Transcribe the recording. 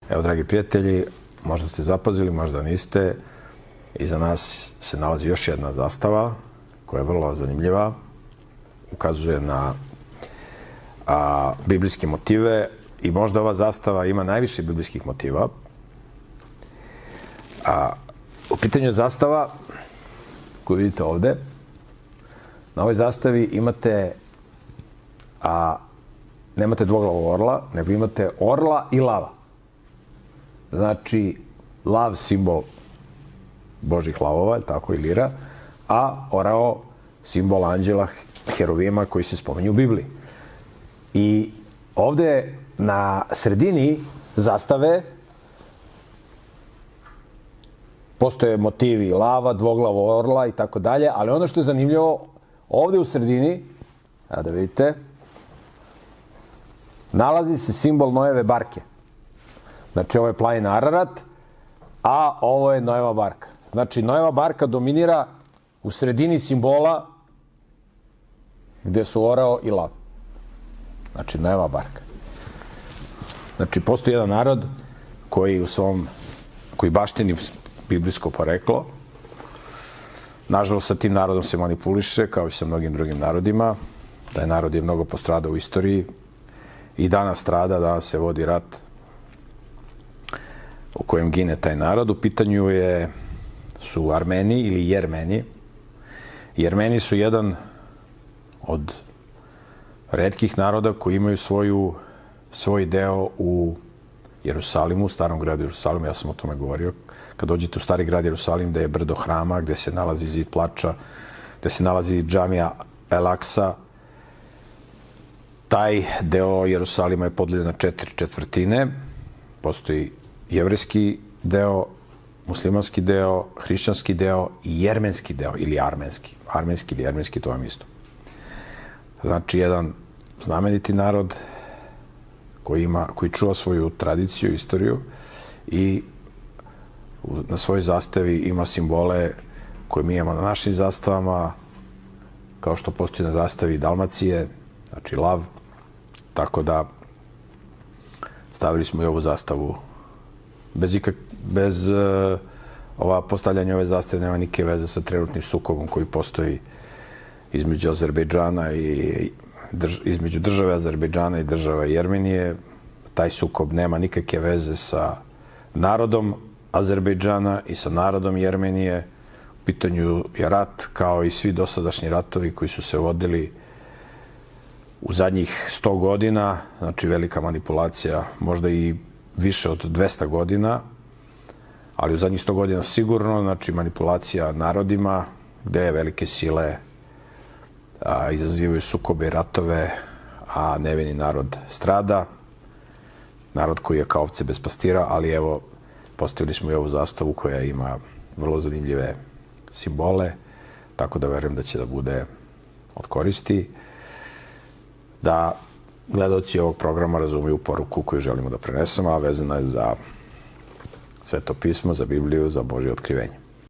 Evo, dragi prijatelji, možda ste zapazili, možda niste. Iza nas se nalazi još jedna zastava koja je vrlo zanimljiva. Ukazuje na biblijske motive i možda ova zastava ima najviše biblijskih motiva. U pitanju je zastava koju vidite ovde. Na ovoj zastavi imate nemate dvoglavog orla, nego imate orla i lava. Znači, lav simbol Božih lavova, tako i lira, a orao simbol anđela herovima koji se spominju u Bibliji. I ovde na sredini zastave postoje motivi lava, dvoglavo orla i tako dalje, ali ono što je zanimljivo, ovde u sredini, da vidite, nalazi se simbol Noeve barke. Znači, ovo je planina Ararat, a ovo je Noeva barka. Znači, Noeva barka dominira u sredini simbola gde su orao i lav. Znači, Noeva barka. Znači, postoji jedan narod koji baštini biblijsko poreklo. Nažalost, sa tim narodom se manipuliše, kao i sa mnogim drugim narodima. Taj narod je mnogo postradao u istoriji i danas strada, danas se vodi rat u kojem gine taj narod. U pitanju su Armeni ili Jermeni. Jermeni su jedan od retkih naroda koji imaju svoj deo u Jerusalimu, u starom gradu Jerusalimu. Ja sam o tome govorio. Kad dođete u stari grad Jerusalim, gde je brdo hrama, gde se nalazi zid plača, gde se nalazi džamija El-Aksa, taj deo Jerusalima je podeljen na 4 četvrtine. Postoji jevrejski deo, muslimanski deo, hrišćanski deo i jermenski deo ili armenski. Armenski ili jermenski, to vam isto. Znači, jedan znameniti narod koji čuva svoju tradiciju, istoriju i na svojoj zastavi ima simbole koje mi imamo na našim zastavama, kao što postoji na zastavi Dalmacije, znači lav. Tako da stavili smo i ovu zastavu. Bez postavljanja ove zastave nema nike veze sa trenutnim sukobom koji postoji između Azerbejdžana i između države Azerbejdžana i države Jermenije. Taj sukob nema nikakve veze sa narodom Azerbejdžana i sa narodom Jermenije. U pitanju je rat, kao i svi dosadašnji ratovi koji su se vodili u zadnjih 100 godina, znači velika manipulacija, možda i više od 200 godina, ali u zadnjih 100 godina sigurno, znači manipulacija narodima, gde velike sile izazivaju sukobe i ratove, a nevini narod strada. Narod koji je kao ovce bez pastira, ali evo, postavili smo i ovu zastavu koja ima vrlo zanimljive simbole, tako da verujem da će da bude od koristi, da gledaoci ovog programa razumiju poruku koju želimo da prenesemo, a vezana je za Sveto pismo, za Bibliju, za Božje otkrivenje.